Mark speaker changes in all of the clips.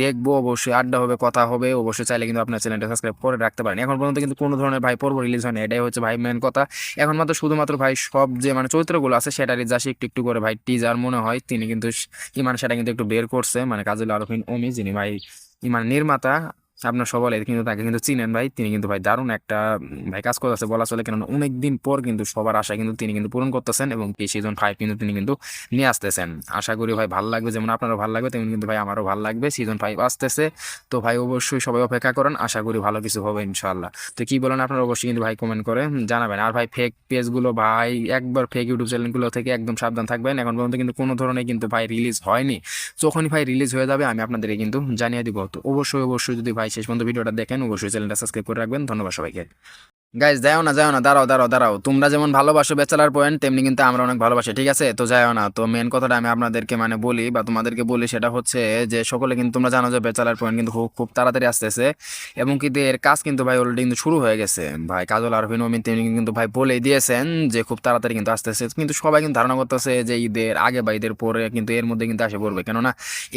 Speaker 1: দেখবো, অবশ্যই আড্ডা হবে, কথা হবে। অবশ্যই চাইলে কিন্তু আপনার চ্যানেলটা সাবস্ক্রাইব করে রাখতে পারেন। এখন পর্যন্ত কিন্তু কোনো ধরনের ভাই পর্ব রিলিজ হয়নি, এটাই হচ্ছে ভাই মেন কথা। এখন মাত্র শুধুমাত্র ভাই সব যে মানে চরিত্রগুলো আছে সেটারই যা একটু একটু করে ভাই টিজার মনে হয় তিনি কিন্তু ইমান সেটা কিন্তু একটু বের করছে, মানে কাজল আরফিন অমি যিনি ভাই ইমান নির্মাতা, আপনার সবাই কিন্তু তাকে কিন্তু চিনেন ভাই। তিনি কিন্তু ভাই দারুণ একটা ভাই কাজ করতেছে বলা চলে, কেননা অনেক দিন পর কিন্তু সবার আশা কিন্তু তিনি কিন্তু পূরণ করতেছেন এবং কি সিজন 5 কিন্তু তিনি কিন্তু নিয়ে আসতেছেন। আশা করি ভাই ভালো লাগবে, যেমন আপনারও ভালো লাগবে তেমন কিন্তু ভাই আমারও ভালো লাগবে। সিজন 5 আসতেছে, তো ভাই অবশ্যই সবাই অপেক্ষা করেন, আশা করি ভালো কিছু হবে ইনশাল্লাহ। তো কি বলেন আপনারা অবশ্যই কিন্তু ভাই কমেন্ট করে জানাবেন। আর ভাই ফেক পেজগুলো ভাই একবার ফেক ইউটিউব চ্যানেলগুলো থেকে একদম সাবধান থাকবেন। এখন পর্যন্ত কিন্তু কোনো ধরনের কিন্তু ভাই রিলিজ হয়নি, যখনই ভাই রিলিজ হয়ে যাবে আমি আপনাদেরকে কিন্তু জানিয়ে দিব। তো অবশ্যই অবশ্যই যদি ভাই শেষ পর্যন্ত ভিডিওটা দেখেন অবশ্যই চ্যানেলটা সাবস্ক্রাইব করে রাখবেন। ধন্যবাদ সবাইকে। গাইজ যাও না, যাও না, দাঁড়াও দাঁড়াও দাঁড়াও। তোমরা যেমন ভালোবাসো ব্যাচেলার পয়েন্ট তেমনি কিন্তু আমরা অনেক ভালোবাসি, ঠিক আছে? তো যাও না। তো মেন কথাটা আমি আপনাদেরকে মানে বলি বা তোমাদেরকে বলি, সেটা হচ্ছে যে সকলে কিন্তু তোমরা জানো যে ব্যাচেলার পয়েন্ট কিন্তু খুব খুব তাড়াতাড়ি আসতেছে এবং কিন্তু এর কাজ কিন্তু ভাই অলরেডি কিন্তু শুরু হয়ে গেছে। ভাই কাজল আরফিন অমিন তেমনি কিন্তু ভাই বলেই দিয়েছেন যে খুব তাড়াতাড়ি কিন্তু আসতেছে, কিন্তু সবাই কিন্তু ধারণা করতেছে যে ঈদের আগে বা ঈদের পরে কিন্তু এর মধ্যে কিন্তু আসে পড়বে, কেননা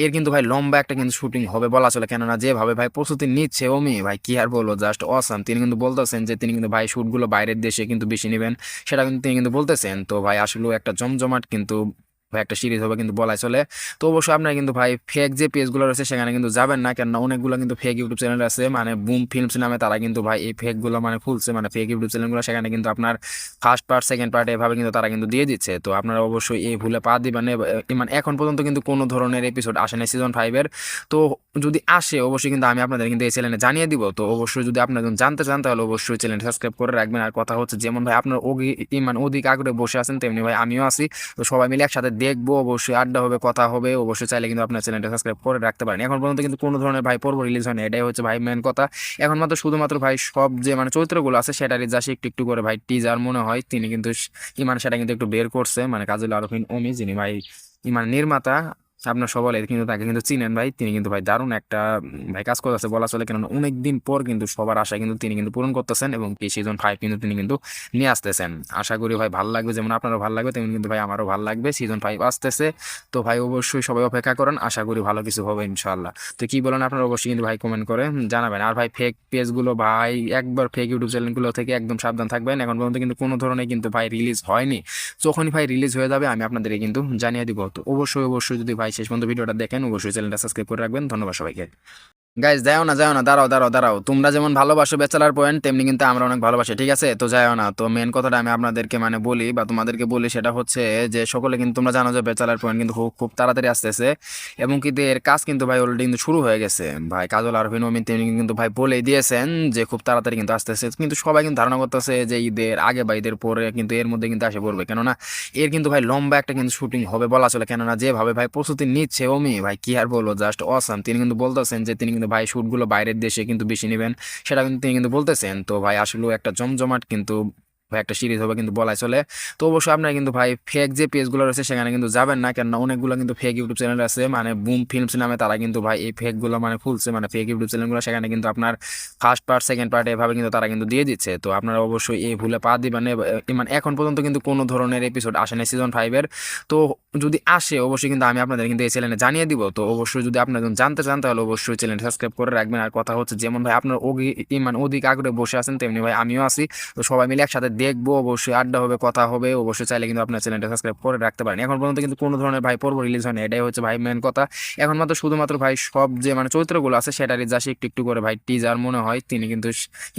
Speaker 1: এর কিন্তু ভাই লম্বা একটা কিন্তু শুটিং হবে বলা চলে। কেননা যেভাবে ভাই প্রস্তুতি নিচ্ছে অমি ভাই কি আর বলবো, জাস্ট অসাম। তিনি কিন্তু বলতেছেন যে তিনি কিন্তু ভাই শুটগুলো বাইরের দেশে কিন্তু বেশি নেবেন, সেটা কিন্তু তিনি কিন্তু বলতেছেন। তো ভাই আসলে একটা জমজমাট কিন্তু ভাই একটা সিরিজ হবে কিন্তু বলাই চলে। তো অবশ্যই আপনারা কিন্তু ভাই ফেক যে পেজগুলো রয়েছে সেখানে কিন্তু যাবেন না, কেননা অনেকগুলো কিন্তু ফেক ইউটিউব চ্যানেল আছে, মানে বুম ফিল্মস নামে, তারা কিন্তু ভাই এই ফেকগুলো মানে খুলছে, মানে ফেক ইউটিউব চ্যানেলগুলো, সেখানে কিন্তু আপনার ফার্স্ট পার্ট সেকেন্ড পার্ট এভাবে কিন্তু তারা কিন্তু দিয়ে দিচ্ছে। তো আপনারা অবশ্যই এই ভুলে পা দিবেন না। মানে এখন পর্যন্ত কিন্তু কোনো ধরনের এপিসোড আসে না সিজন 5-এর। তো যদি আসে অবশ্যই কিন্তু আমি আপনাদের কিন্তু এই চ্যানেলে জানিয়ে দিব। তো অবশ্যই যদি আপনারা জানতে চান তাহলে অবশ্যই চ্যানেলটা সাবস্ক্রাইব করে রাখবেন। আর কথা হচ্ছে যেমন ভাই আপনার মানে অধিক আগ্রহে বসে আছেন তেমনি ভাই আমিও আছি, তো সবাই মিলে একসাথে দেখবো, অবশ্যই আড্ডা হবে, কথা হবে, অবশ্যই চাইলে কিন্তু আপনার চ্যানেলটা সাবস্ক্রাইব করে রাখতে পারেন। এখন পর্যন্ত কিন্তু কোনো ধরনের ভাই পর্ব রিলিজ হয়নি, এটাই হচ্ছে ভাই মেন কথা। এখন মাত্র শুধুমাত্র ভাই সব যে মানে চরিত্রগুলো আছে সেটারই যা একটু একটু করে ভাই টিজার মনে হয় তিনি কিন্তু ইমান সেটা কিন্তু একটু বের করছে, মানে কাজল আরফিন অমি যিনি ভাই ইমান নির্মাতা, আপনার সবাই কিন্তু তাকে কিন্তু চিনেন ভাই। তিনি কিন্তু ভাই দারুণ একটা ভাই কাজ করতেছে বলা চলে, কেননা অনেকদিন পর কিন্তু সবার আশা কিন্তু তিনি কিন্তু পূরণ করতেছেন এবং কি সিজন 5 কিন্তু তিনি কিন্তু নিয়ে আসতেছেন। আশা করি ভাই ভালো লাগবে, যেমন আপনারও ভালো লাগবে তেমন কিন্তু ভাই আমারও ভালো লাগবে। সিজন 5 আসতেছে, তো ভাই অবশ্যই সবাই অপেক্ষা করেন, আশা করি ভালো কিছু হবে ইনশাল্লাহ। তো কি বলেন আপনারা অবশ্যই কিন্তু ভাই কমেন্ট করে জানাবেন। আর ভাই ফেক পেজগুলো ভাই একবার ফেক ইউটিউব চ্যানেলগুলো থেকে একদম সাবধান থাকবেন। এখন পর্যন্ত কিন্তু কোনো ধরনের কিন্তু ভাই রিলিজ হয়নি, যখনই ভাই রিলিজ হয়ে যাবে আমি আপনাদেরকে কিন্তু জানিয়ে দিব। তো অবশ্যই যদি ভাই শেষ পর্যন্ত ভিডিওটা দেখেন অবশ্যই চ্যানেলটা সাবস্ক্রাইব করে রাখবেন। ধন্যবাদ সবাইকে। গাইজ যাও না দাঁড়াও, তোমরা যেমন ভালোবাসো ব্যাচেলার পয়েন্ট তেমনি কিন্তু আমরা অনেক ভালোবাসি, ঠিক আছে? তো যাও না, তো মেন কথাটা আমি আপনাদেরকে মানে বলি বা তোমাদেরকে বলি, সেটা হচ্ছে যে সকলে কিন্তু তোমরা জানো যে ব্যাচেলার পয়েন্ট কিন্তু খুব খুব তাড়াতাড়ি আসতেছে এবং কিন্তু এর কাজ কিন্তু ভাই অলরেডি কিন্তু শুরু হয়ে গেছে। ভাই কাজল আরফিন অমিন তিনি কিন্তু ভাই বলেই দিয়েছেন যে খুব তাড়াতাড়ি কিন্তু আসতেছে, কিন্তু সবাই কিন্তু ধারণা করতেছে যে ঈদের আগে বা ঈদের পরে কিন্তু এর মধ্যে কিন্তু আসে পড়বে, কেননা এর কিন্তু ভাই লম্বা একটা কিন্তু শুটিং হবে বলা চলে, কেননা যেভাবে ভাই প্রস্তুতি নিচ্ছে অমি ভাই কি আর বলবো, জাস্ট অসাম। তিনি কিন্তু বলতেছেন যে তিনি কিন্তু ভাই শুটগুলো বাইরের দেশে কিন্তু বেশি নেবেন, সেটা কিন্তু তিনি কিন্তু বলতেছেন। তো ভাই আসলে একটা জমজমাট কিন্তু ভাই একটা সিরিজ হবে কিন্তু বলাই চলে। তো অবশ্যই আপনারা কিন্তু ভাই ফেক যে পেজগুলো রয়েছে সেখানে কিন্তু যাবেন না, কেননা অনেকগুলো কিন্তু ফেক ইউটিউব চ্যানেল আছে, মানে বুম ফিল্মস নামে, তারা কিন্তু ভাই এই ফেকগুলো মানে খুলছে, মানে ফেক ইউটিউব চ্যানেলগুলো, সেখানে কিন্তু আপনার ফার্স্ট পার্ট সেকেন্ড পার্ট এভাবে কিন্তু তারা কিন্তু দিয়ে দিচ্ছে। তো আপনারা অবশ্যই এই ভুলে পা দিবেন। মানে এখন পর্যন্ত কিন্তু কোনো ধরনের এপিসোড আসে না সিজন 5-এর। তো যদি আসে অবশ্যই কিন্তু আমি আপনাদের কিন্তু এই চ্যানেলে জানিয়ে দিব। তো অবশ্যই যদি আপনারা জানতে চান তাহলে অবশ্যই চ্যানেলটা সাবস্ক্রাইব করে রাখবেন। আর কথা হচ্ছে যেমন ভাই আপনার মানে অধিক আগ্রহে বসে আছেন তেমনি ভাই আমিও আছি, তো সবাই মিলে একসাথে দেখবো, অবশ্যই আড্ডা হবে, কথা হবে, অবশ্যই চাইলে কিন্তু আপনার চ্যানেলটা সাবস্ক্রাইব করে রাখতে পারেন। এখন পর্যন্ত কিন্তু কোনো ধরনের ভাই পর্ব রিলিজ হয়নি, এটাই হচ্ছে ভাই মেন কথা। এখন মাত্র শুধুমাত্র ভাই সব যে মানে চরিত্রগুলো আছে সেটারই যা একটু একটু করে ভাই টিজার মনে হয় তিনি কিন্তু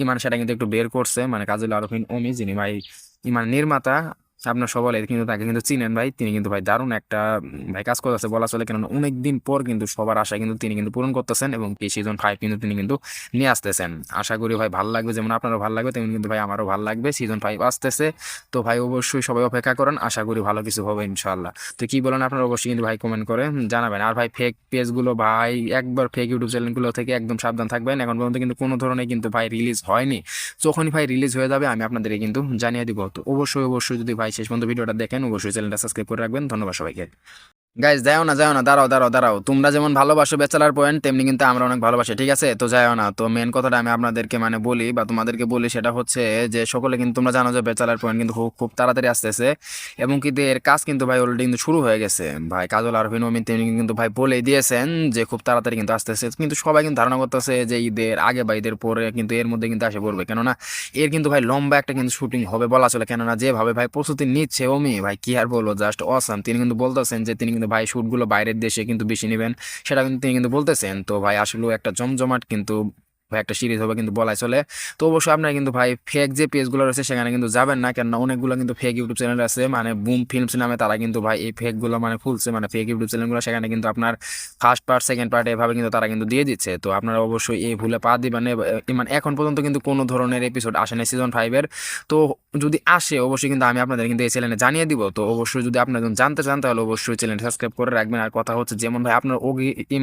Speaker 1: ইমান সেটা কিন্তু একটু বের করছে, মানে কাজল আরফিন অমি যিনি ভাই ইমান নির্মাতা, আপনার সবাই কিন্তু তাকে কিন্তু চিনেন ভাই। তিনি কিন্তু ভাই দারুণ একটা ভাই কাজ করতেছে বলা চলে, কেননা অনেকদিন পর কিন্তু সবার আশা কিন্তু তিনি কিন্তু পূরণ করতেছেন এবং কি সিজন 5 কিন্তু তিনি কিন্তু নিয়ে আসতেছেন। আশা করি ভাই ভালো লাগবে, যেমন আপনারও ভালো লাগবে তেমন কিন্তু ভাই আমারও ভালো লাগবে। সিজন 5 আসতেছে, তো ভাই অবশ্যই সবাই অপেক্ষা করেন, আশা করি ভালো কিছু হবে ইনশাল্লাহ। তো কি বলেন আপনারা অবশ্যই কিন্তু ভাই কমেন্ট করে জানাবেন। আর ভাই ফেক পেজগুলো ভাই একবার ফেক ইউটিউব চ্যানেলগুলো থেকে একদম সাবধান থাকবেন। এখন পর্যন্ত কিন্তু কোনো ধরনের কিন্তু ভাই রিলিজ হয়নি, যখনই ভাই রিলিজ হয়ে যাবে আমি আপনাদেরকে কিন্তু জানিয়ে দিব। তো অবশ্যই যদি ভাই শেষ পর্যন্ত ভিডিওটা দেখেন অবশ্যই চ্যানেলটা সাবস্ক্রাইব করে রাখবেন। ধন্যবাদ সবাইকে। গাইজ যাও না দাঁড়াও, তোমরা যেমন ভালোবাসো ব্যাচেলার পয়েন্ট তেমনি কিন্তু আমরা অনেক ভালোবাসি, ঠিক আছে? তো যাও না, তো মেন কথাটা আমি আপনাদেরকে মানে বলি বা তোমাদেরকে বলি, সেটা হচ্ছে যে সকলে কিন্তু তোমরা জানো যে ব্যাচেলার পয়েন্ট কিন্তু খুব খুব তাড়াতাড়ি আসতেছে এবং কিন্তু এর কাজ কিন্তু ভাই অলরেডি কিন্তু শুরু হয়ে গেছে। ভাই কাজল আরফিন অমিন তিনি কিন্তু ভাই বলেই দিয়েছেন যে খুব তাড়াতাড়ি কিন্তু আসতেছে, কিন্তু সবাই কিন্তু ধারণা করতেছে যে ঈদের আগে বা ঈদের পরে কিন্তু এর মধ্যে কিন্তু আসে পড়বে, কেননা এর কিন্তু ভাই লম্বা একটা কিন্তু শুটিং হবে বলা চলে, কেননা যেভাবে ভাই প্রস্তুতি নিচ্ছে অমি ভাই কি আর বলবো, জাস্ট অসাম। তিনি কিন্তু বলতেছেন যে তিনি কিন্তু ভাই শুটগুলো বাইরের দেশে কিন্তু বেশি নেবেন, সেটা কিন্তু তিনি কিন্তু বলতেছেন। তো ভাই আসলে একটা জমজমাট কিন্তু ভাই একটা সিরিজ হবে কিন্তু বলাই চলে। তো অবশ্যই আপনারা কিন্তু ভাই ফেক যে পেজগুলো রয়েছে সেখানে কিন্তু যাবেন না, কেননা অনেকগুলো কিন্তু ফেক ইউটিউব চ্যানেল আছে, মানে বুম ফিল্মস নামে, তারা কিন্তু ভাই এই ফেকগুলো মানে খুলছে, মানে ফেক ইউটিউব চ্যানেলগুলো, সেখানে কিন্তু আপনার ফার্স্ট পার্ট সেকেন্ড পার্ট এভাবে কিন্তু তারা কিন্তু দিয়ে দিচ্ছে। তো আপনারা অবশ্যই এই ভুলে পা দিবেন। মানে এখন পর্যন্ত কিন্তু কোনো ধরনের এপিসোড আসে না সিজন 5-এর। তো যদি আসে অবশ্যই কিন্তু আমি আপনাদের কিন্তু এই চ্যানেলে জানিয়ে দিব। তো অবশ্যই যদি আপনারা জানতে চান তাহলে অবশ্যই চ্যানেলটা সাবস্ক্রাইব করে রাখবেন। আর কথা হচ্ছে যেমন ভাই আপনার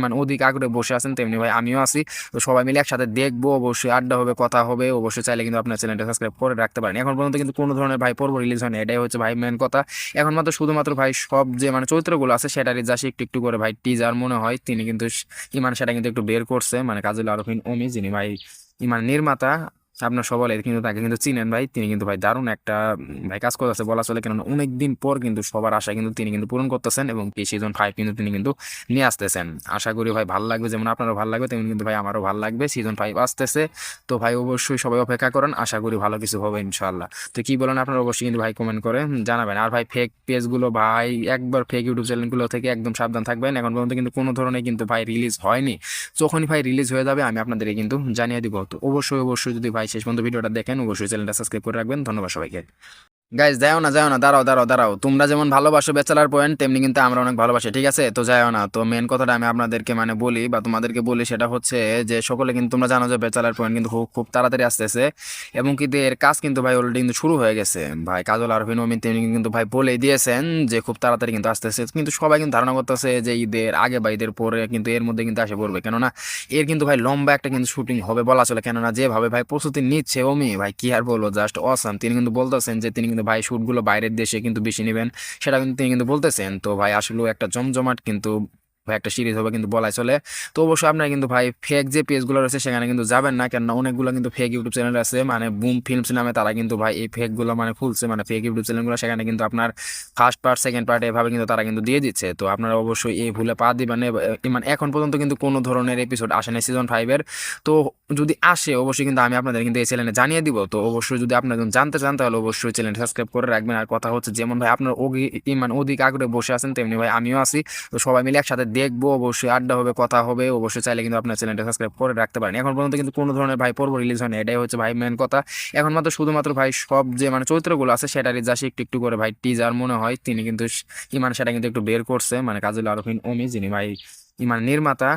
Speaker 1: মানে অধিক আগ্রহে বসে আছেন তেমনি ভাই আমিও আছি, তো সবাই মিলে একসাথে দেখবো, অবশ্যই আড্ডা হবে, কথা হবে, অবশ্যই চাইলে কিন্তু আপনার চ্যানেলটা সাবস্ক্রাইব করে রাখতে পারেন। এখন পর্যন্ত কিন্তু কোনো ধরনের ভাই পর্ব রিলিজ হয়নি, এটাই হচ্ছে ভাই মেন কথা। এখন মাত্র শুধুমাত্র ভাই সব যে মানে চরিত্রগুলো আছে সেটারই যা একটু একটু করে ভাই টিজার মনে হয় তিনি কিন্তু ইমান সেটা কিন্তু একটু বের করছে, মানে কাজল আরফিন অমি যিনি ভাই ইমান নির্মাতা, আপনার সবাই কিন্তু তাকে কিন্তু চিনেন ভাই। তিনি কিন্তু ভাই দারুণ একটা ভাই কাজ করতেছে বলা চলে, কেননা অনেকদিন পর কিন্তু সবার আশা কিন্তু তিনি কিন্তু পূরণ করতেছেন এবং কি সিজন 5 কিন্তু তিনি কিন্তু নিয়ে আসতেছেন। আশা করি ভাই ভালো লাগবে, যেমন আপনারও ভালো লাগবে তেমন কিন্তু ভাই আমারও ভালো লাগবে। সিজন 5 আসতেছে, তো ভাই অবশ্যই সবাই অপেক্ষা করেন, আশা করি ভালো কিছু হবে ইনশাল্লাহ। তো কি বলেন আপনারা অবশ্যই কিন্তু ভাই কমেন্ট করে জানাবেন। আর ভাই ফেক পেজগুলো ভাই একবার ফেক ইউটিউব চ্যানেলগুলো থেকে একদম সাবধান থাকবেন। এখন পর্যন্ত কিন্তু কোনো ধরনের কিন্তু ভাই রিলিজ হয়নি, যখনই ভাই রিলিজ হয়ে যাবে আমি আপনাদেরকে কিন্তু জানিয়ে দিব। তো অবশ্যই যদি ভাই শেষ পর্যন্ত ভিডিওটা দেখেন অবশ্যই চ্যানেলটা সাবস্ক্রাইব করে রাখবেন। ধন্যবাদ সবাইকে। গাইজ যাও না, দাঁড়াও। তোমরা যেমন ভালোবাসো ব্যাচেলার পয়েন্ট তেমনি কিন্তু আমরা অনেক ভালোবাসি, ঠিক আছে? তো যাও না, তো মেন কথাটা আমি আপনাদেরকে মানে বলি বা তোমাদেরকে বলি সেটা হচ্ছে যে সকলে কিন্তু তোমরা জানো যে ব্যাচেলার পয়েন্ট কিন্তু খুব খুব তাড়াতাড়ি আসতেছে এবং কিন্তু এর কাজ কিন্তু ভাই অলরেডি কিন্তু শুরু হয়ে গেছে। ভাই কাজল আরফিন ওমিন তিনি কিন্তু ভাই বলেই দিয়েছেন যে খুব তাড়াতাড়ি কিন্তু আসতেছে, কিন্তু সবাই কিন্তু ধারণা করতেছে যে ঈদের আগে বা ঈদের পরে কিন্তু এর মধ্যে কিন্তু আসে পড়বে, কেননা এর কিন্তু ভাই লম্বা একটা কিন্তু শুটিং হবে বলা চলে, কেননা যেভাবে ভাই প্রস্তুতি নিচ্ছে ওমি ভাই কি আর বলবো, জাস্ট অসাম। তিনি কিন্তু বলতেছেন যে তিনি কিন্তু ভাই শুটগুলো বাইরের দেশে কিন্তু বেশি নেবেন, সেটা কিন্তু তিনি কিন্তু বলতেছেন। তো ভাই আসলে একটা জমজমাট কিন্তু ভাই একটা সিরিজ হবে কিন্তু বলাই চলে। তো অবশ্যই আপনারা কিন্তু ভাই ফেক যে পেজগুলো রয়েছে সেখানে কিন্তু যাবেন না, কেননা অনেকগুলো কিন্তু ফেক ইউটিউব চ্যানেল আছে, মানে বুম ফিল্মস নামে, তারা কিন্তু ভাই এই ফেকগুলো মানে খুলছে, মানে ফেক ইউটিউব চ্যানেলগুলো, সেখানে কিন্তু আপনার ফার্স্ট পার্ট সেকেন্ড পার্ট এভাবে কিন্তু তারা কিন্তু দিয়ে দিচ্ছে। তো আপনারা অবশ্যই এই ভুলে পা দিবেন না। মানে এখন পর্যন্ত কিন্তু কোনো ধরনের এপিসোড আসে না সিজন 5-এর। তো যদি আসে অবশ্যই কিন্তু আমি আপনাদের কিন্তু এই চ্যানেলে জানিয়ে দিব। তো অবশ্যই যদি আপনারা জানতে চান তাহলে অবশ্যই চ্যানেলটা সাবস্ক্রাইব করে রাখবেন। আর কথা হচ্ছে যেমন ভাই আপনার মানে অধিক আগ্রহে বসে আছেন তেমনি ভাই আমিও আছি। তো সবাই মিলে একসাথে দেখবো, অবশ্যই আড্ডা হবে, কথা হবে। অবশ্যই চাইলে কিন্তু আপনার চ্যানেলটা সাবস্ক্রাইব করে রাখতে পারেন। এখন পর্যন্ত কিন্তু কোনো ধরনের ভাই পর্ব রিলিজ হয়নি, এটাই হচ্ছে ভাই মেন কথা। এখন মাত্র শুধুমাত্র ভাই সব যে মানে চরিত্রগুলো আছে সেটারই যা একটু একটু করে ভাই টিজার মনে হয় তিনি কিন্তু ইমান সেটা কিন্তু একটু বের করছে, মানে কাজল আরফিন ওমি যিনি ভাই ইমান নির্মাতা,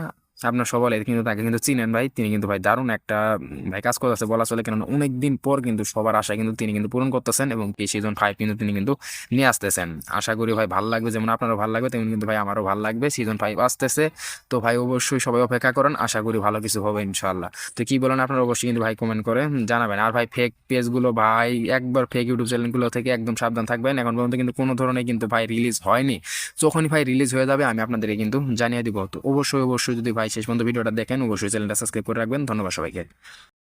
Speaker 1: আপনার সবাই কিন্তু তাকে কিন্তু চিনেন ভাই। তিনি কিন্তু ভাই দারুণ একটা ভাই কাজ করতেছে বলা চলে, কেননা অনেকদিন পর কিন্তু সবার আশা কিন্তু তিনি কিন্তু পূরণ করতেছেন এবং এই সিজন 5 কিন্তু তিনি কিন্তু নিয়ে আসতেছেন। আশা করি ভাই ভালো লাগবে, যেমন আপনারও ভালো লাগবে তেমন কিন্তু ভাই আমারও ভালো লাগবে। সিজন 5 আসতেছে, তো ভাই অবশ্যই সবাই অপেক্ষা করেন, আশা করি ভালো কিছু হবে ইনশাল্লাহ। তো কি বলেন আপনারা অবশ্যই কিন্তু ভাই কমেন্ট করে জানাবেন। আর ভাই ফেক পেজগুলো ভাই একবার ফেক ইউটিউব চ্যানেলগুলো থেকে একদম সাবধান থাকবেন। এখন পর্যন্ত কিন্তু কোনো ধরনের কিন্তু ভাই রিলিজ হয়নি, যখনই ভাই রিলিজ হয়ে যাবে আমি আপনাদেরকে কিন্তু জানিয়ে দিব। তো অবশ্যই যদি ভাই শেষ পর্যন্ত ভিডিওটা দেখেন অবশ্যই চ্যানেলটা সাবস্ক্রাইব করে রাখবেন। ধন্যবাদ সবাইকে।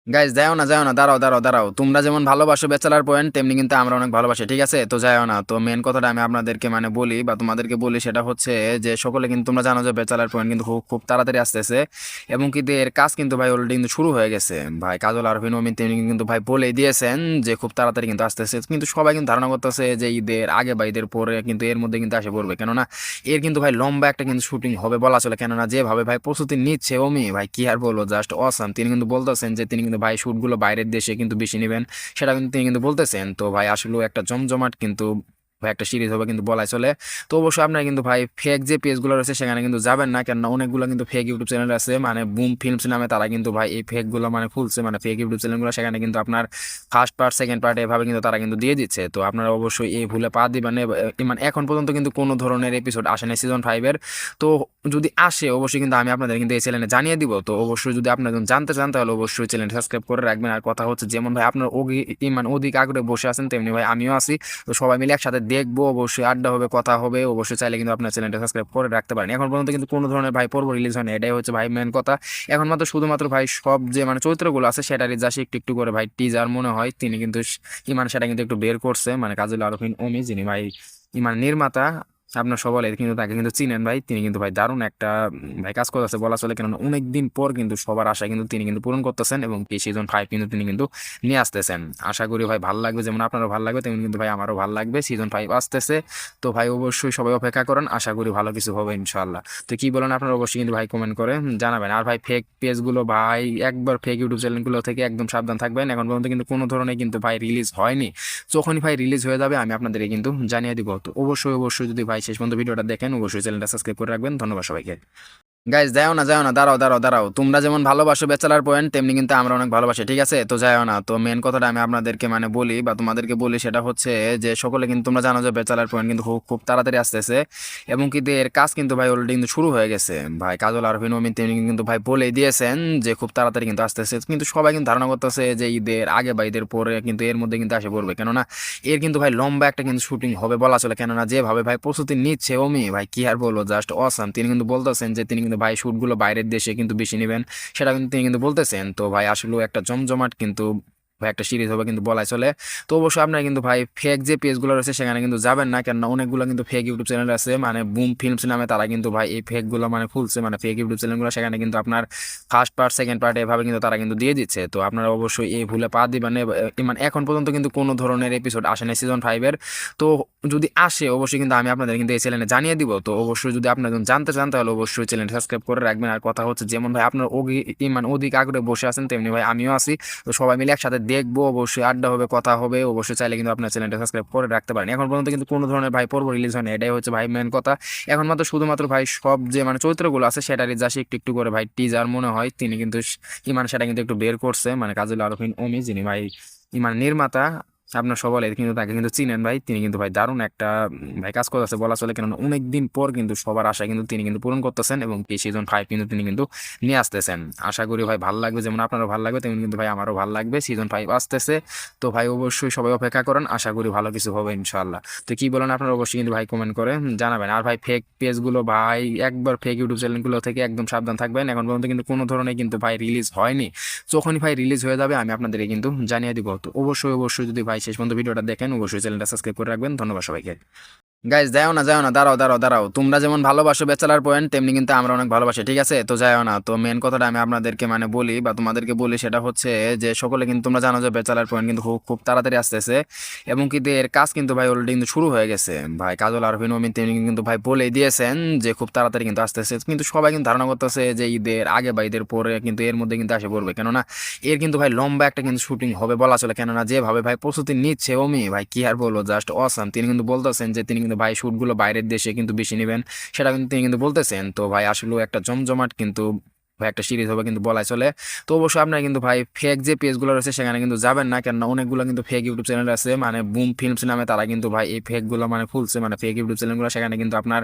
Speaker 1: গাইজ যাও না, দাঁড়াও। তোমরা যেমন ভালোবাসো ব্যাচেলার পয়েন্ট তেমনি কিন্তু আমরা অনেক ভালোবাসি, ঠিক আছে? তো যাও না, তো মেন কথাটা আমি আপনাদেরকে মানে বলি বা তোমাদেরকে বলি সেটা হচ্ছে যে সকলে কিন্তু তোমরা জানো যে ব্যাচেলার পয়েন্ট কিন্তু খুব খুব তাড়াতাড়ি আসতেছে এবং কিন্তু এর কাজ কিন্তু ভাই অলরেডি কিন্তু শুরু হয়ে গেছে। ভাই কাজল আরফিন ওমিন তিনি কিন্তু ভাই বলেই দিয়েছেন যে খুব তাড়াতাড়ি কিন্তু আসতেছে, কিন্তু সবাই কিন্তু ধারণা করতেছে যে ঈদের আগে বা ঈদের পরে কিন্তু এর মধ্যে কিন্তু আসে পড়বে, কেননা এর কিন্তু ভাই লম্বা একটা কিন্তু শুটিং হবে বলা চলে, কেননা যেভাবে ভাই প্রস্তুতি নিচ্ছে ওমি ভাই কি আর বলবো, জাস্ট অসাম। তিনি কিন্তু বলতেছেন যে তিনি কিন্তু ভাই শুটগুলো বাইরের দেশে কিন্তু বেশি নেবেন, সেটা কিন্তু তিনি কিন্তু বলতেছেন। তো ভাই আসলে একটা জমজমাট কিন্তু ভাই একটা সিরিজ হবে কিন্তু বলাই চলে। তো অবশ্যই আপনারা কিন্তু ভাই ফেক যে পেজগুলো রয়েছে সেখানে কিন্তু যাবেন না, কেননা অনেকগুলো কিন্তু ফেক ইউটিউব চ্যানেল আছে, মানে বুম ফিল্মস নামে, তারা কিন্তু ভাই এই ফেকগুলো মানে খুলছে, মানে ফেক ইউটিউব চ্যানেলগুলো, সেখানে কিন্তু আপনার ফার্স্ট পার্ট সেকেন্ড পার্ট এভাবে কিন্তু তারা কিন্তু দিয়ে দিচ্ছে। তো আপনারা অবশ্যই এই ভুলে পা দিবেন না। মানে এখন পর্যন্ত কিন্তু কোনো ধরনের এপিসোড আসে না সিজন 5-এর। তো যদি আসে অবশ্যই কিন্তু আমি আপনাদের কিন্তু এই চ্যানেলে জানিয়ে দিব। তো অবশ্যই যদি আপনারা জানতে চান তাহলে অবশ্যই চ্যানেলটা সাবস্ক্রাইব করে রাখবেন। আর কথা হচ্ছে যেমন ভাই আপনার মানে অধিক আগ্রহে বসে আছেন তেমনি ভাই আমিও আছি। তো সবাই মিলে একসাথে দেখবো, অবশ্যই আড্ডা হবে, কথা হবে। অবশ্যই চাইলে কিন্তু আপনার চ্যানেলটা সাবস্ক্রাইব করে রাখতে পারেন। এখন পর্যন্ত কিন্তু কোনো ধরনের ভাই পর্ব রিলিজ হয়নি, এটাই হচ্ছে ভাই মেন কথা। এখন মাত্র শুধুমাত্র ভাই সব যে মানে চরিত্রগুলো আছে সেটারই যা একটু একটু করে ভাই টিজার মনে হয় তিনি কিন্তু ইমান সেটা কিন্তু একটু বের করছে, মানে কাজল আরফিন ওমি যিনি ভাই ইমান নির্মাতা, আপনার সবাই কিন্তু তাকে কিন্তু চিনেন ভাই। তিনি কিন্তু ভাই দারুণ একটা ভাই কাজ করতেছে বলা চলে, কেননা অনেকদিন পর কিন্তু সবার আশা কিন্তু তিনি কিন্তু পূরণ করতেছেন এবং এই সিজন 5 কিন্তু তিনি কিন্তু নিয়ে আসতেছেন। আশা করি ভাই ভালো লাগবে, যেমন আপনারও ভালো লাগবে তেমন কিন্তু ভাই আমারও ভালো লাগবে। সিজন 5 আসতেছে, তো ভাই অবশ্যই সবাই অপেক্ষা করেন, আশা করি ভালো কিছু হবে ইনশাল্লাহ। তো কি বলেন আপনারা অবশ্যই কিন্তু ভাই কমেন্ট করে জানাবেন। আর ভাই ফেক পেজগুলো ভাই একবার ফেক ইউটিউব চ্যানেলগুলো থেকে একদম সাবধান থাকবেন। এখন পর্যন্ত কিন্তু কোনো ধরনের কিন্তু ভাই রিলিজ হয়নি, যখনই ভাই রিলিজ হয়ে যাবে আমি আপনাদেরকে কিন্তু জানিয়ে দিব। তো অবশ্যই যদি ভাই শেষ পর্যন্ত ভিডিওটা দেখেন অবশ্যই চ্যানেলটা সাবস্ক্রাইব করে রাখবেন। ধন্যবাদ সবাইকে। গাইজ যাও না, দাঁড়াও। তোমরা যেমন ভালোবাসো ব্যাচেলার পয়েন্ট তেমনি কিন্তু আমরা অনেক ভালোবাসি, ঠিক আছে? তো যাও না, তো মেন কথাটা আমি আপনাদেরকে মানে বলি বা তোমাদেরকে বলি সেটা হচ্ছে যে সকলে কিন্তু তোমরা জানো যে ব্যাচেলার পয়েন্ট কিন্তু খুব খুব তাড়াতাড়ি আসতেছে এবং কিন্তু এর কাজ কিন্তু ভাই অলরেডি কিন্তু শুরু হয়ে গেছে। ভাই কাজল আরফিন ওমিন তিনি কিন্তু ভাই বলেই দিয়েছেন যে খুব তাড়াতাড়ি কিন্তু আসতেছে, কিন্তু সবাই কিন্তু ধারণা করতেছে যে ঈদের আগে বা ঈদের পরে কিন্তু এর মধ্যে কিন্তু আসে পড়বে, কেননা এর কিন্তু ভাই লম্বা একটা কিন্তু শুটিং হবে বলা চলে, কেননা যেভাবে ভাই প্রস্তুতি নিচ্ছে ওমি ভাই কি আর বলবো, জাস্ট অসাম। তিনি কিন্তু বলতেছেন যে তিনি কিন্তু ভাই শুটগুলো বাইরের দেশে কিন্তু বেশি নেবেন, সেটা কিন্তু তিনি কিন্তু বলতেছেন। তো ভাই আসলে একটা জমজমাট কিন্তু ভাই একটা সিরিজ হবে কিন্তু বলাই চলে। তো অবশ্যই আপনারা কিন্তু ভাই ফেক যে পেজগুলো রয়েছে সেখানে কিন্তু যাবেন না, কেননা অনেকগুলো কিন্তু ফেক ইউটিউব চ্যানেল আছে, মানে বুম ফিল্মস নামে, তারা কিন্তু ভাই এই ফেকগুলো মানে খুলছে, মানে ফেক ইউটিউব চ্যানেলগুলো, সেখানে কিন্তু আপনার ফার্স্ট পার্ট সেকেন্ড পার্ট এভাবে কিন্তু তারা কিন্তু দিয়ে দিচ্ছে। তো আপনারা অবশ্যই এই ভুলে পা দিবেন না। মানে এখন পর্যন্ত কিন্তু কোনো ধরনের এপিসোড আসে না সিজন 5-এর। তো যদি আসে অবশ্যই কিন্তু আমি আপনাদের কিন্তু এই চ্যানেলে জানিয়ে দিব। তো অবশ্যই যদি আপনারা জানতে চান তাহলে অবশ্যই চ্যানেলটা সাবস্ক্রাইব করে রাখবেন। আর কথা হচ্ছে যেমন ভাই আপনার মানে অধিক আগ্রহে বসে আছেন তেমনি ভাই আমিও আছি। তো সবাই মিলে একসাথে দেখবো, অবশ্যই আড্ডা হবে, কথা হবে, অবশ্যই চাইলে কিন্তু আপনার চ্যানেলটা সাবস্ক্রাইব করে রাখতে পারেন। এখন পর্যন্ত কিন্তু কোনো ধরনের ভাই পর্ব রিলিজ হয় না, এটাই হচ্ছে ভাই মেন কথা। এখন মাত্র শুধুমাত্র ভাই সব যে মানে চরিত্রগুলো আছে সেটারই জাস্ট একটু একটু করে ভাই টিজার মনে হয় তিনি কিন্তু ইমান সেটা কিন্তু একটু বের করছে, মানে কাজল আরফিন অমি যিনি ভাই ইমান নির্মাতা, আপনার সবাই কিন্তু তাকে কিন্তু চিনেন ভাই। তিনি কিন্তু ভাই দারুণ একটা ভাই কাজ করতেছে বলা চলে, কেননা অনেকদিন পর কিন্তু সবার আশা কিন্তু তিনি কিন্তু পূরণ করতেছেন এবং কি সিজন 5 কিন্তু তিনি কিন্তু নিয়ে আসতেছেন। আশা করি ভাই ভালো লাগবে, যেমন আপনারও ভালো লাগবে তেমন কিন্তু ভাই আমারও ভালো লাগবে। সিজন 5 আসতেছে, তো ভাই অবশ্যই সবাই অপেক্ষা করেন, আশা করি ভালো কিছু হবে ইনশাআল্লাহ। তো কি বলেন আপনারা অবশ্যই কিন্তু ভাই কমেন্ট করে জানাবেন। আর ভাই ফেক পেজগুলো ভাই একবার ফেক ইউটিউব চ্যানেলগুলো থেকে একদম সাবধান থাকবেন। এখন পর্যন্ত কিন্তু কোনো ধরনের কিন্তু ভাই রিলিজ হয়নি, যখনই ভাই রিলিজ হয়ে যাবে আমি আপনাদেরকে কিন্তু জানিয়ে দিব। তো অবশ্যই অবশ্যই যদি ভাই শেষ পর্যন্ত ভিডিওটা দেখেন অবশ্যই চ্যানেলটা সাবস্ক্রাইব করে রাখবেন। ধন্যবাদ সবাইকে। গাইজ যাও না, যাও না, দাঁড়াও দাঁড়াও দাঁড়াও, তোমরা যেমন ভালোবাসো ব্যাচেলার পয়েন্ট তেমনি কিন্তু আমরা অনেক ভালোবাসি, ঠিক আছে? তো যাও না, তো মেন কথাটা আমি আপনাদেরকে মানে বলি বা তোমাদেরকে বলি সেটা হচ্ছে যে সকলে কিন্তু তোমরা জানো যে ব্যাচেলার পয়েন্ট কিন্তু খুব খুব তাড়াতাড়ি আসতেছে এবং কিন্তু এর কাজ কিন্তু ভাই অলরেডি কিন্তু শুরু হয়ে গেছে। ভাই কাজল আরফিন অমিন তিনি কিন্তু ভাই বলেই দিয়েছেন যে খুব তাড়াতাড়ি কিন্তু আসতেছে, কিন্তু সবাই কিন্তু ধারণা করতেছে যে ঈদের আগে বা ঈদের পরে কিন্তু এর মধ্যে কিন্তু আসে পড়বে, কেননা এর কিন্তু ভাই লম্বা একটা কিন্তু শুটিং হবে বলা চলে, কেননা যেভাবে ভাই প্রস্তুতি নিচ্ছে অমি ভাই কি আর বলবো, জাস্ট অসাম। তিনি কিন্তু বলতেছেন যে তিনি কিন্তু ভাই শুটগুলো বাইরের দেশে কিন্তু বেশি নেবেন, সেটা কিন্তু তিনি কিন্তু বলতেছেন। তো ভাই আসলেও একটা জমজমাট কিন্তু ভাই একটা সিরিজ হবে কিন্তু বলাই চলে। তো অবশ্যই আপনারা কিন্তু ভাই ফেক যে পেজগুলো রয়েছে সেখানে কিন্তু যাবেন না, কেননা অনেকগুলো কিন্তু ফেক ইউটিউব চ্যানেল আছে, মানে বুম ফিল্মস নামে, তারা কিন্তু ভাই এই ফেকগুলো মানে খুলছে, মানে ফেক ইউটিউব চ্যানেলগুলো, সেখানে কিন্তু আপনার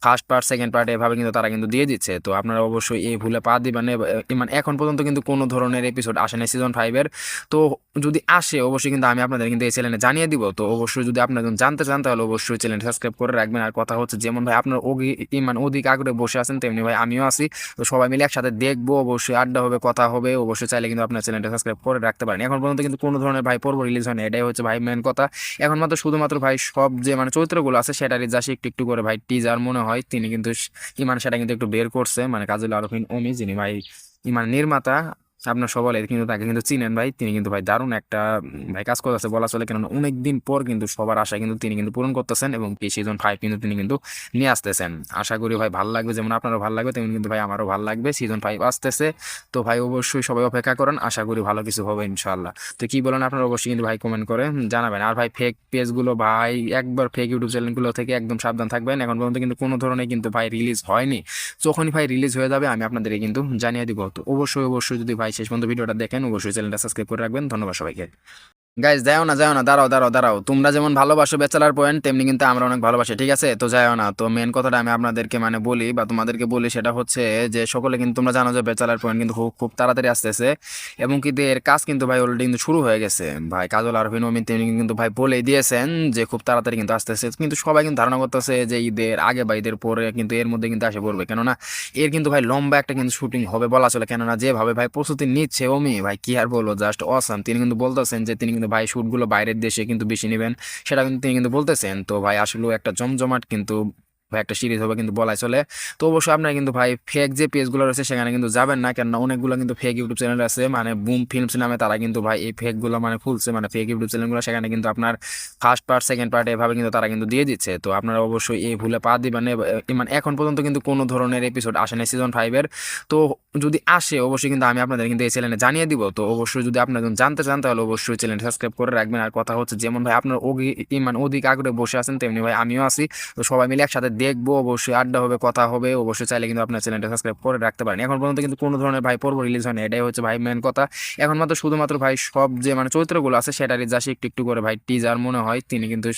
Speaker 1: ফার্স্ট পার্ট সেকেন্ড পার্ট এভাবে কিন্তু তারা কিন্তু দিয়ে দিচ্ছে। তো আপনারা অবশ্যই এই ভুলে পা দিবেন না। মানে এখন পর্যন্ত কিন্তু কোনো ধরনের এপিসোড আসে না সিজন 5-এর, তো যদি আসে অবশ্যই কিন্তু আমি আপনাদের কিন্তু এই চ্যানেলে জানিয়ে দিব। তো অবশ্যই যদি আপনারা জানতে চান তাহলে অবশ্যই চ্যানেল সাবস্ক্রাইব করে রাখবেন। আর কথা হচ্ছে যেমন ভাই আপনার মানে অধিক আগ্রহে বসে আছেন তেমনি ভাই আমিও আছি, তো সবাই মিলে একসাথে দেখবো, অবশ্যই আড্ডা হবে, কথা হবে, অবশ্যই চাইলে কিন্তু আপনার চ্যানেলটা সাবস্ক্রাইব করে রাখতে পারেন। এখন পর্যন্ত কিন্তু কোনো ধরনের ভাই পর্ব রিলিজ হয় না, এটাই হচ্ছে ভাই মেন কথা। এখন মাত্র শুধুমাত্র ভাই সব যে মানে চরিত্রগুলো আছে সেটারই জাস্ট একটু একটু করে ভাই টিজার মনে হয় তিনি কিন্তু ইমান সেটা কিন্তু একটু বের করছে, মানে কাজল আরফিন অমি যিনি ভাই ইমান নির্মাতা, আপনার সবাই কিন্তু তাকে কিন্তু চিনেন ভাই। তিনি কিন্তু ভাই দারুণ একটা ভাই কাজ করতেছে বলা চলে, কেননা অনেকদিন পর কিন্তু সবার আশা কিন্তু তিনি কিন্তু পূরণ করতেছেন এবং কি সিজন 5 কিন্তু তিনি কিন্তু নিয়ে আসতেছেন। আশা করি ভাই ভালো লাগবে, যেমন আপনারও ভালো লাগবে তেমন কিন্তু ভাই আমারও ভালো লাগবে। সিজন 5 আসতেছে, তো ভাই অবশ্যই সবাই অপেক্ষা করেন, আশা করি ভালো কিছু হবে ইনশাআল্লাহ। তো কি বলেন আপনারা অবশ্যই কিন্তু ভাই কমেন্ট করে জানাবেন। আর ভাই ফেক পেজগুলো ভাই একবার ফেক ইউটিউব চ্যানেলগুলো থেকে একদম সাবধান থাকবেন। এখন পর্যন্ত কিন্তু কোনো ধরনের কিন্তু ভাই রিলিজ হয়নি, যখনই ভাই রিলিজ হয়ে যাবে আমি আপনাদেরকে কিন্তু জানিয়ে দিব। তো অবশ্যই অবশ্যই যদি ভাই শেষ পর্যন্ত ভিডিওটা দেখেন অবশ্যই চ্যানেলটা সাবস্ক্রাইব করে রাখবেন। ধন্যবাদ সবাইকে। গাইজ যাও না, যাও না, দাঁড়াও দাঁড়াও দাঁড়াও, তোমরা যেমন ভালোবাসো ব্যাচেলার পয়েন্ট তেমনি কিন্তু আমরা অনেক ভালোবাসি, ঠিক আছে? তো যাও না, তো মেন কথাটা আমি আপনাদেরকে মানে বলি বা তোমাদেরকে বলি সেটা হচ্ছে যে সকলে কিন্তু তোমরা জানো যে ব্যাচেলার পয়েন্ট কিন্তু খুব খুব তাড়াতাড়ি আসতেছে এবং কিন্তু এর কাজ কিন্তু ভাই অলরেডি কিন্তু শুরু হয়ে গেছে। ভাই কাজল আরফিন অমিন তিনি কিন্তু ভাই বলেই দিয়েছেন যে খুব তাড়াতাড়ি কিন্তু আসতেছে, কিন্তু সবাই কিন্তু ধারণা করতেছে যে ঈদের আগে বা ঈদের পরে কিন্তু এর মধ্যে কিন্তু আসে পড়বে, কেননা এর কিন্তু ভাই লম্বা একটা কিন্তু শুটিং হবে বলা চলে, কেননা যেভাবে ভাই প্রস্তুতি নিচ্ছে অমি ভাই কি আর বলবো, জাস্ট অসাম। তিনি কিন্তু বলতেছেন যে তিনি কিন্তু ভাই শুটগুলো বাইরের দেশে কিন্তু বেশি নেবেন, সেটা কিন্তু তিনি কিন্তু বলতেছেন। তো ভাই আসলেও একটা জমজমাট কিন্তু ভাই একটা সিরিজ হবে কিন্তু বলাই চলে। তো অবশ্যই আপনারা কিন্তু ভাই ফেক যে পেজগুলো রয়েছে সেখানে কিন্তু যাবেন না, কেননা অনেকগুলো কিন্তু ফেক ইউটিউব চ্যানেল আছে, মানে বুম ফিল্মস নামে, তারা কিন্তু ভাই এই ফেকগুলো মানে খুলছে, মানে ফেক ইউটিউব চ্যানেলগুলো, সেখানে কিন্তু আপনার ফার্স্ট পার্ট সেকেন্ড পার্ট এভাবে কিন্তু তারা কিন্তু দিয়ে দিচ্ছে। তো আপনারা অবশ্যই এই ভুলে পা দিবেন না। মানে এখন পর্যন্ত কিন্তু কোনো ধরনের এপিসোড আসে না সিজন 5-এর, তো যদি আসে অবশ্যই কিন্তু আমি আপনাদের কিন্তু এই চ্যানেলে জানিয়ে দিব। তো অবশ্যই যদি আপনারা জানতে চান তাহলে অবশ্যই চ্যানেলটা সাবস্ক্রাইব করে রাখবেন। আর কথা হচ্ছে যেমন ভাই আপনার মানে অধিক আগ্রহে বসে আছেন তেমনি ভাই আমিও আছি, তো সবাই মিলে একসাথে দেখবো, অবশ্যই আড্ডা হবে, কথা হবে, অবশ্যই চাইলে কিন্তু আপনার চ্যানেলটা সাবস্ক্রাইব করে রাখতে পারেন। এখন পর্যন্ত কিন্তু কোনো ধরনের ভাই পর্ব রিলিজ হয় না, এটাই হচ্ছে ভাই মেন কথা। এখন মাত্র শুধুমাত্র ভাই সব যে মানে চরিত্রগুলো আছে সেটারই জাস্ট একটু একটু করে ভাই টিজার মনে হয় তিনি কিন্তু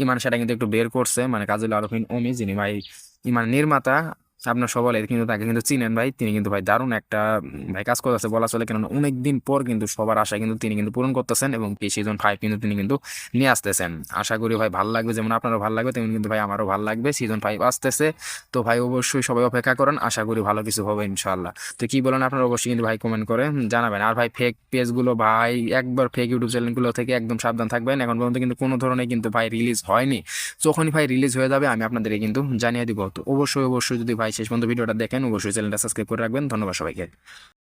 Speaker 1: ইমান সেটা কিন্তু একটু বের করছে, মানে কাজল আরফিন অমি যিনি ভাই ইমান নির্মাতা, আপনার সবাই কিন্তু তাকে কিন্তু চিনেন ভাই। তিনি কিন্তু ভাই দারুণ একটা ভাই কাজ করতেছে বলা চলে, কেননা অনেকদিন পর কিন্তু সবার আশা কিন্তু তিনি কিন্তু পূরণ করতেছেন এবং কি সিজন 5 কিন্তু তিনি কিন্তু নিয়ে আসতেছেন। আশা করি ভাই ভালো লাগবে, যেমন আপনারও ভালো লাগবে তেমন কিন্তু ভাই আমারও ভালো লাগবে। সিজন 5 আসতেছে, তো ভাই অবশ্যই সবাই অপেক্ষা করেন, আশা করি ভালো কিছু হবে ইনশাআল্লাহ। তো কি বলেন আপনারা অবশ্যই কিন্তু ভাই কমেন্ট করে জানাবেন। আর ভাই ফেক পেজগুলো ভাই একবার ফেক ইউটিউব চ্যানেলগুলো থেকে একদম সাবধান থাকবেন। এখন পর্যন্ত কিন্তু কোনো ধরনের কিন্তু ভাই রিলিজ হয়নি, যখনই ভাই রিলিজ হয়ে যাবে আমি আপনাদেরকে কিন্তু জানিয়ে দিব। তো অবশ্যই অবশ্যই যদি ভাই শেষ পর্যন্ত ভিডিওটা দেখেন অবশ্যই চ্যানেলটা সাবস্ক্রাইব করে রাখবেন। ধন্যবাদ সবাইকে।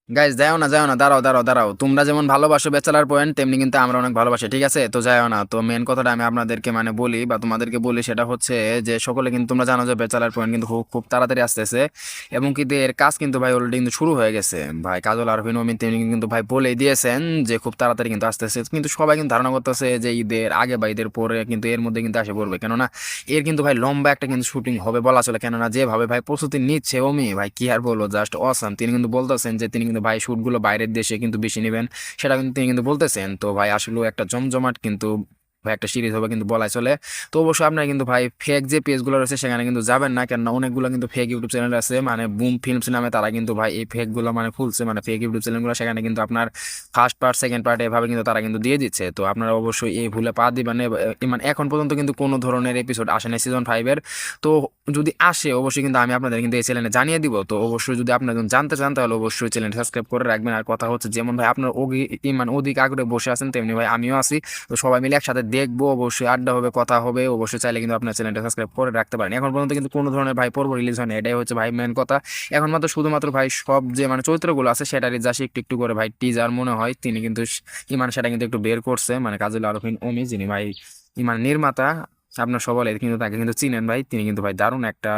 Speaker 1: গাইজ যাও না, দাঁড়াও। তোমরা যেমন ভালোবাসো ব্যাচেলার পয়েন্ট তেমনি কিন্তু আমরা অনেক ভালোবাসি, ঠিক আছে? তো যাও না, তো মেন কথাটা আমি আপনাদেরকে মানে বলি বা তোমাদেরকে বলি সেটা হচ্ছে যে সকলে কিন্তু তোমরা জানো যে ব্যাচেলার পয়েন্ট কিন্তু খুব খুব তাড়াতাড়ি আসতেছে, এবং কিন্তু এর কাজ কিন্তু ভাই অলরেডি কিন্তু শুরু হয়ে গেছে। ভাই কাজল আরফিন অমিন তেমনি কিন্তু ভাই বলেই দিয়েছেন যে খুব তাড়াতাড়ি কিন্তু আসতেছে, কিন্তু সবাই কিন্তু ধারণা করতেছে যে ঈদের আগে বা ঈদের পরে কিন্তু এর মধ্যে কিন্তু আসে পড়বে, কেননা এর কিন্তু ভাই লম্বা একটা কিন্তু শুটিং হবে বলা চলে, কেননা যেভাবে ভাই প্রস্তুতি নিচ্ছে অমি ভাই কি আর বলবো, জাস্ট অসাম। তিনি কিন্তু বলতেছেন যে তিনি কিন্তু ভাই শুটগুলো বাইরের দেশে কিন্তু বেশি নেবেন, সেটা কিন্তু তিনি কিন্তু বলতেছেন। তো ভাই আসলে একটা জমজমাট কিন্তু ভাই একটা সিরিজ হবে কিন্তু বলাই চলে। তো অবশ্যই আপনারা কিন্তু ভাই ফেক যে পেজগুলো রয়েছে সেখানে কিন্তু যাবেন না, কেননা অনেকগুলো কিন্তু ফেক ইউটিউব চ্যানেল আছে, মানে বুম ফিল্মস নামে, তারা কিন্তু ভাই এই ফেকগুলো মানে খুলছে, মানে ফেক ইউটিউব চ্যানেলগুলো, সেখানে কিন্তু আপনার ফার্স্ট পার্ট সেকেন্ড পার্ট এভাবে কিন্তু তারা কিন্তু দিয়ে দিচ্ছে। তো আপনারা অবশ্যই এই ভুলে পা দিবেন না। মানে এখন পর্যন্ত কিন্তু কোনো ধরনের এপিসোড আসে না সিজন 5-এর। তো যদি আসে অবশ্যই কিন্তু আমি আপনাদের কিন্তু এই চ্যানেলে জানিয়ে দিব। তো অবশ্যই যদি আপনারা জানতে চান তাহলে অবশ্যই চ্যানেলটা সাবস্ক্রাইব করে রাখবেন। আর কথা হচ্ছে যেমন ভাই আপনার মানে অধিক আগ্রহে বসে আছেন তেমনি ভাই আমিও আছি। তো সবাই মিলে একসাথে দেখবো, অবশ্যই আড্ডা হবে, কথা হবে। অবশ্যই চাইলে কিন্তু আপনার চ্যানেলটা সাবস্ক্রাইব করে রাখতে পারেন। এখন পর্যন্ত কিন্তু কোনো ধরনের ভাই পর্ব রিলিজ হয় না, এটাই হচ্ছে ভাই মেন কথা। এখন মাত্র শুধুমাত্র ভাই সব যে মানে চরিত্রগুলো আছে সেটারই যা একটু একটু করে ভাই টিজার মনে হয় তিনি কিন্তু ইমান সেটা কিন্তু একটু বের করছে, মানে কাজল আরফিন অমি যিনি ভাই ইমান নির্মাতা, আপনার সবাই কিন্তু তাকে কিন্তু চিনেন ভাই। তিনি কিন্তু ভাই দারুণ একটা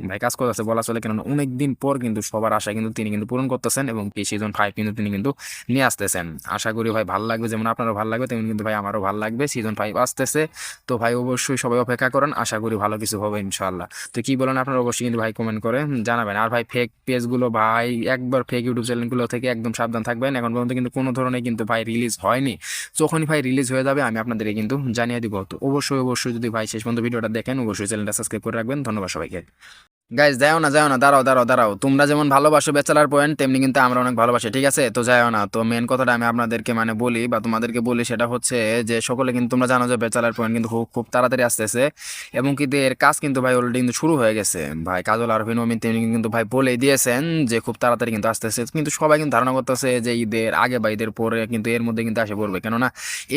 Speaker 1: ভাই কাজ করতেছে বলা চলে, কেননা অনেকদিন পর কিন্তু সবার আশা কিন্তু তিনি কিন্তু পূরণ করতেছেন, এবং কি সিজন 5 কিন্তু তিনি কিন্তু নিয়ে আসতেছেন। আশা করি ভাই ভালো লাগবে, যেমন আপনারও ভালো লাগবে তেমন কিন্তু ভাই আমারও ভালো লাগবে। সিজন 5 আসতেছে, তো ভাই অবশ্যই সবাই অপেক্ষা করেন, আশা করি ভালো কিছু হবে ইনশাল্লাহ। তো কি বলেন আপনারা অবশ্যই কিন্তু ভাই কমেন্ট করে জানাবেন। আর ভাই ফেক পেজগুলো ভাই একবার ফেক ইউটিউব চ্যানেলগুলো থেকে একদম সাবধান থাকবেন। এখন পর্যন্ত কিন্তু কোনো ধরনের কিন্তু ভাই রিলিজ হয়নি, যখনই ভাই রিলিজ হয়ে যাবে আমি আপনাদেরকে কিন্তু জানিয়ে দিব। তো অবশ্যই যদি ভাই শেষ পর্যন্ত ভিডিওটা দেখেন অবশ্যই চ্যানেলটা সাবস্ক্রাইব করে রাখবেন। ধন্যবাদ সবাইকে। গাইজ যাও না, দাঁড়াও। তোমরা যেমন ভালোবাসো ব্যাচেলার পয়েন্ট তেমনি কিন্তু আমরা অনেক ভালোবাসি, ঠিক আছে? তো যাও না, তো মেন কথাটা আমি আপনাদেরকে মানে বলি বা তোমাদেরকে বলি সেটা হচ্ছে যে সকলে কিন্তু তোমরা জানো যে ব্যাচেলার পয়েন্ট কিন্তু খুব খুব তাড়াতাড়ি আসতেছে, এবং কিন্তু এর কাজ কিন্তু ভাই অলরেডি কিন্তু শুরু হয়ে গেছে। ভাই কাজল আরফিন অমিন তেমনি কিন্তু ভাই বলেই দিয়েছেন যে খুব তাড়াতাড়ি কিন্তু আসতেছে, কিন্তু সবাই কিন্তু ধারণা করতেছে যে ঈদের আগে বা ঈদের পরে কিন্তু এর মধ্যে কিন্তু আসে পড়বে, কেননা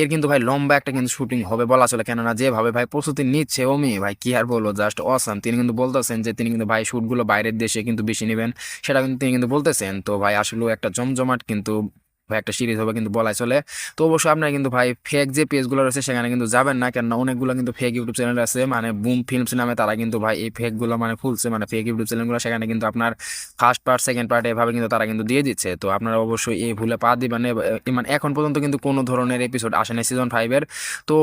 Speaker 1: এর কিন্তু ভাই লম্বা একটা কিন্তু শুটিং হবে বলা চলে, কেননা যেভাবে ভাই প্রস্তুতি নিচ্ছে অমি ভাই কি আর বলবো, জাস্ট অসাম। তিনি কিন্তু বলতেছেন যে তিনি কিন্তু ভাই শুটগুলো বাইরের দেশে কিন্তু বেশি নেবেন, সেটা কিন্তু তিনি কিন্তু বলতেছেন। তো ভাই আসলে একটা জমজমাট কিন্তু ভাই একটা সিরিজ হবে কিন্তু বলাই চলে। তো অবশ্যই আপনারা কিন্তু ভাই ফেক যে পেজগুলো রয়েছে সেখানে কিন্তু যাবেন না, কেননা অনেকগুলো কিন্তু ফেক ইউটিউব চ্যানেল আছে, মানে বুম ফিল্মস নামে, তারা কিন্তু ভাই এই ফেকগুলো মানে খুলছে, মানে ফেক ইউটিউব চ্যানেলগুলো, সেখানে কিন্তু আপনার ফার্স্ট পার্ট সেকেন্ড পার্ট এভাবে কিন্তু তারা কিন্তু দিয়ে দিচ্ছে। তো আপনারা অবশ্যই এই ভুলে পা দিবেন না। মানে এখন পর্যন্ত কিন্তু কোনো ধরনের এপিসোড আসে না সিজন 5-এর। তো